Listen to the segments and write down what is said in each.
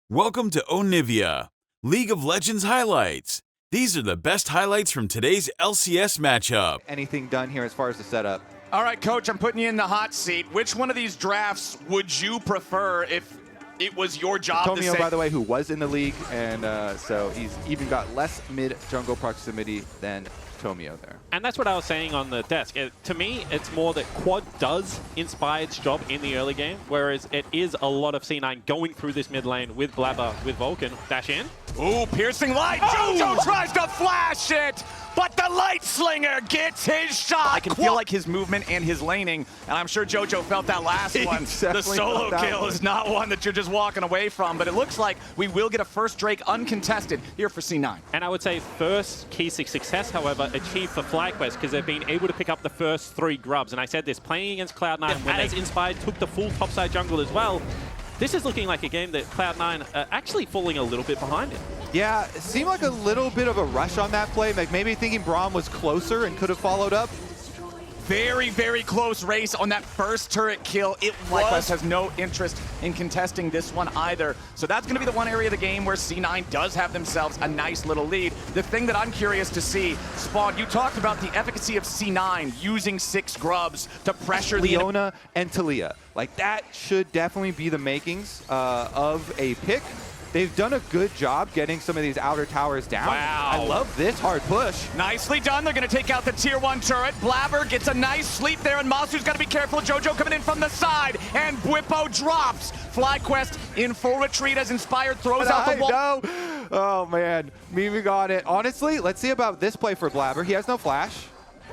Welcome to Onivia, League of Legends highlights. These are the best highlights from today's LCS matchup. Anything done here as far as the setup? All right, Coach, I'm putting you in the hot seat. Which one of these drafts would you prefer if it was your job to say? Tomio, by the way, who was in the league, and so he's even got less mid-jungle proximity than Tomio there. And that's what I was saying on the desk. To me, it's more that Quad does inspire its job in the early game, whereas it is a lot of C9 going through this mid lane with Blabber, with Vulcan. Dash in. Ooh, piercing light. Jojo tries to flash it, but the light slinger gets his shot. I can feel like his movement and his laning, and I'm sure Jojo felt that last one. The solo kill is not one that you're just walking away from, but it looks like we will get a first Drake uncontested here for C9. And I would say first key success, however, achieved for FlyQuest, because they've been able to pick up the first 3 grubs. And I said this, playing against Cloud9, as Inspired took the full topside jungle as well, this is looking like a game that Cloud9 are actually falling a little bit behind it. Yeah, it seemed like a little bit of a rush on that play, like maybe thinking Braum was closer and could have followed up. Very, very close race on that first turret kill. FlyQuest has no interest in contesting this one either. So that's going to be the one area of the game where C9 does have themselves a nice little lead. The thing that I'm curious to see, Spawn, you talked about the efficacy of C9 using 6 grubs to pressure Leona and Talia. Like, that should definitely be the makings of a pick. They've done a good job getting some of these outer towers down. Wow. I love this hard push. Nicely done. They're going to take out the tier 1 turret. Blabber gets a nice sleep there, and Masu's got to be careful. Jojo coming in from the side, and Bwipo drops. FlyQuest in full retreat as Inspired throws out the wall. No. Oh, man. Mimi got it. Honestly, let's see about this play for Blabber. He has no flash.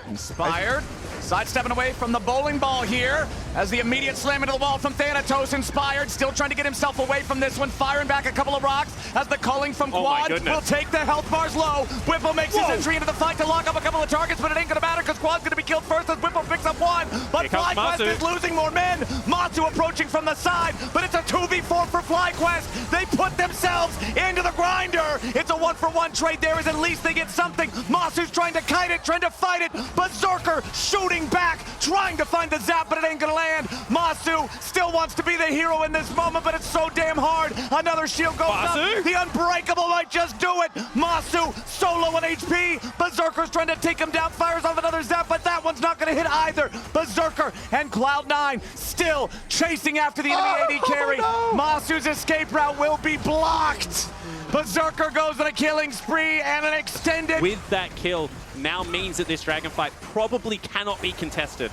Inspired, sidestepping away from the bowling ball here as the immediate slam into the wall from Thanatos. Inspired, still trying to get himself away from this one, firing back a couple of rocks as the culling from Quad will take the health bars low. Bwipo makes his entry into the fight to lock up a couple of targets, but it ain't gonna matter because Quad's gonna be killed first as Bwipo picks up one. But FlyQuest is losing more men. Masu approaching from the side, but it's a 2v4 for FlyQuest. They put themselves into the grinder. It's a 1-for-1 trade there, as at least they get something. Masu's trying to kite it, trying to fight it. Berserker shooting back, trying to find the zap, but it ain't gonna land. Masu still wants to be the hero in this moment, but it's so damn hard. Another shield goes up. The Unbreakable might just do it. Masu solo on HP. Berserker's trying to take him down, fires off another zap, but that one's not gonna hit either. Berserker and Cloud9 still chasing after the enemy AD carry. No. Masu's escape route will be blocked. Berserker goes on a killing spree and an extended. With that kill now means that this dragon fight probably cannot be contested.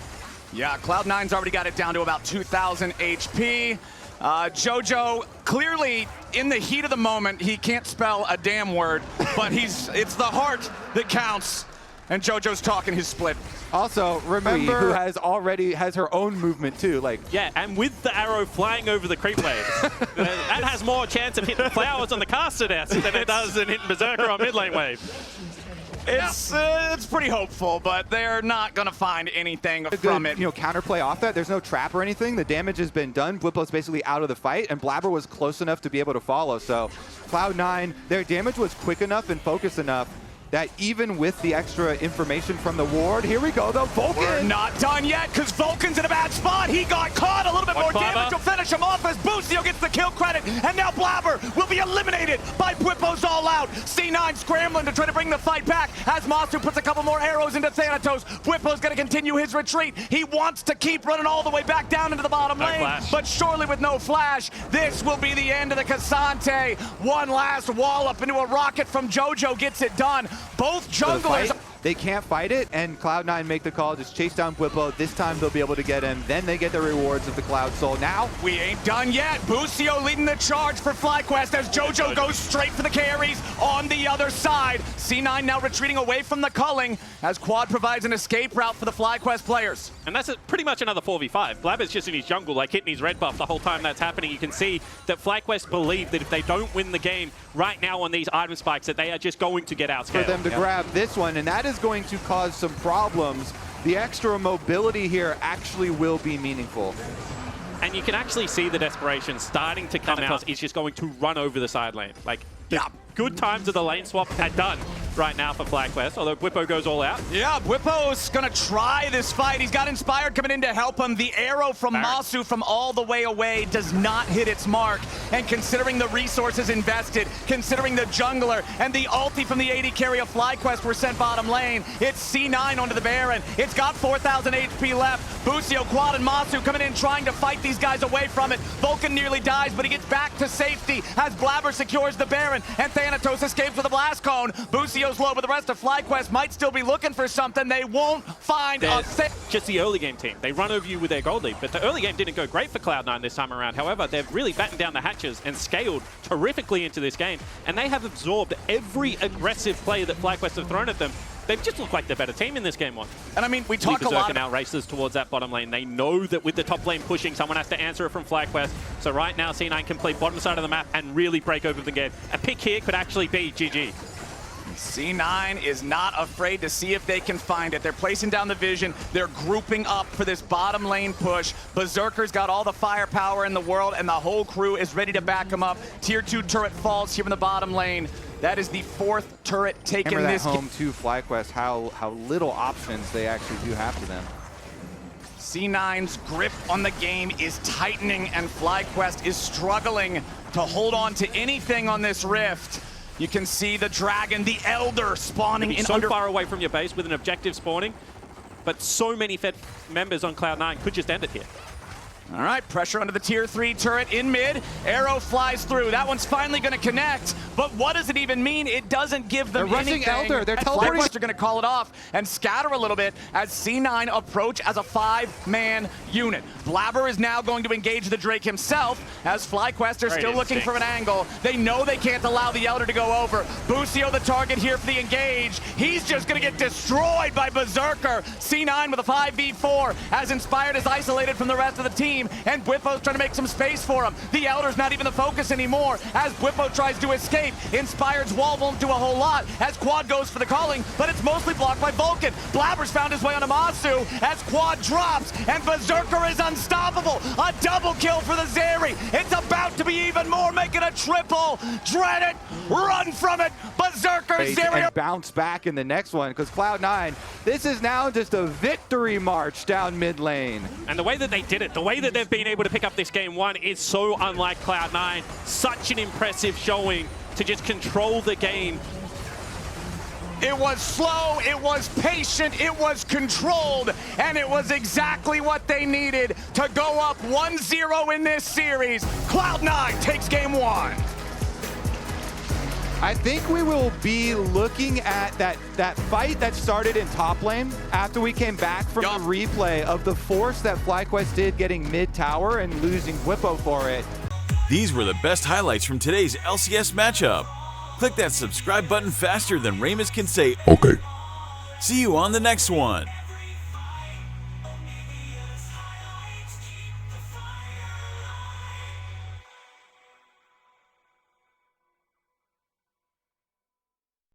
Yeah, Cloud9's already got it down to about 2,000 HP. Jojo, clearly in the heat of the moment, he can't spell a damn word, but it's the heart that counts. And Jojo's talking his split. Also, remember, who has her own movement too. Like, yeah, and with the arrow flying over the creep waves, that has more chance of hitting flowers on the caster desk than it does in hitting Berserker on mid lane wave. It's pretty hopeful, but they're not going to find anything from it. Counterplay off that. There's no trap or anything. The damage has been done. Bwipo's basically out of the fight, and Blabber was close enough to be able to follow. So Cloud9, their damage was quick enough and focused enough that even with the extra information from the ward, here we go, though, Vulcan! We're not done yet, because Vulcan's in a bad spot. He got caught, a little bit more damage to finish him off as Boostio gets the kill credit, and now Blabber will be eliminated by Bwipo's All Out. C9 scrambling to try to bring the fight back as Masu puts a couple more arrows into Thanatos. Bwipo's going to continue his retreat. He wants to keep running all the way back down into the bottom lane, but surely with no flash, this will be the end of the Cassante. One last wallop into a rocket from Jojo gets it done. Both junglers. They can't fight it, and Cloud9 make the call, just chase down Bwipo. This time they'll be able to get him. Then they get the rewards of the Cloud Soul. Now, we ain't done yet. Boostio leading the charge for FlyQuest as Jojo goes straight for the carries on the other side. C9 now retreating away from the culling as Quad provides an escape route for the FlyQuest players. And that's pretty much another 4v5. Blabber's just in his jungle, like hitting his red buff the whole time that's happening. You can see that FlyQuest believe that if they don't win the game right now on these item spikes, that they are just going to get outscaled. For them to grab this one, and that is going to cause some problems. The extra mobility here actually will be meaningful. And you can actually see the desperation starting to come out. He's just going to run over the side lane. Like, good times of the lane swap are done. right now for FlyQuest, although Bwipo goes all out. Yeah, Bwipo's gonna try this fight. He's got Inspired coming in to help him. The arrow from Masu from all the way away does not hit its mark. And considering the resources invested, considering the jungler and the ulti from the AD carry of FlyQuest were sent bottom lane, it's C9 onto the Baron. It's got 4,000 HP left. Busio, Quad, and Masu coming in trying to fight these guys away from it. Vulcan nearly dies, but he gets back to safety as Blabber secures the Baron, and Thanatos escapes with a blast cone. Busio's low, but the rest of FlyQuest might still be looking for something. They won't find a thing. Just the early game team. They run over you with their gold lead, but the early game didn't go great for Cloud9 this time around. However, they've really battened down the hatches and scaled terrifically into this game, and they have absorbed every aggressive play that FlyQuest have thrown at them. They've just looked like the better team in this game one. And I mean, we talk a lot now races towards that bottom lane. They know that with the top lane pushing, someone has to answer it from FlyQuest. So right now, C9 can play bottom side of the map and really break open the game. A pick here could actually be GG. C9 is not afraid to see if they can find it. They're placing down the vision. They're grouping up for this bottom lane push. Berserker's got all the firepower in the world, and the whole crew is ready to back him up. Tier 2 turret falls here in the bottom lane. That is the 4th turret taken Hammer this that home to FlyQuest, how little options they actually do have to them. C9's grip on the game is tightening, and FlyQuest is struggling to hold on to anything on this rift. You can see the dragon, the elder spawning in so far away from your base with an objective spawning, but so many Fed members on Cloud9 could just end it here. All right, pressure under the tier 3 turret in mid. Arrow flies through. That one's finally going to connect. But what does it even mean? It doesn't give them anything. They're rushing Elder. They're teleporting. FlyQuest are going to call it off and scatter a little bit as C9 approach as a 5-man unit. Blabber is now going to engage the Drake himself as FlyQuest are still looking for an angle. They know they can't allow the Elder to go over. Busio the target here for the engage. He's just going to get destroyed by Berserker. C9 with a 5v4 as Inspired is isolated from the rest of the team. And Bwipo's trying to make some space for him. The Elder's not even the focus anymore as Bwipo tries to escape. Inspired's wall won't do a whole lot as Quad goes for the calling, but it's mostly blocked by Vulcan. Blabber's found his way onto Masu as Quad drops, and Berserker is unstoppable. A double kill for the Zeri. It's about to be even more, making a triple. Dread it, run from it. Berserker, Zeri. And bounce back in the next one because Cloud9, this is now just a victory march down mid lane. And the way that they did it, the way that they've been able to pick up this game one is so unlike Cloud9. Such an impressive showing to just control the game. It was slow, it was patient, it was controlled, and it was exactly what they needed to go up 1-0 in this series. Cloud9 takes game one. I think we will be looking at that fight that started in top lane after we came back from the replay of the force that FlyQuest did getting mid tower and losing Bwipo for it. These were the best highlights from today's LCS matchup. Click that subscribe button faster than Ramus can say, okay. See you on the next one.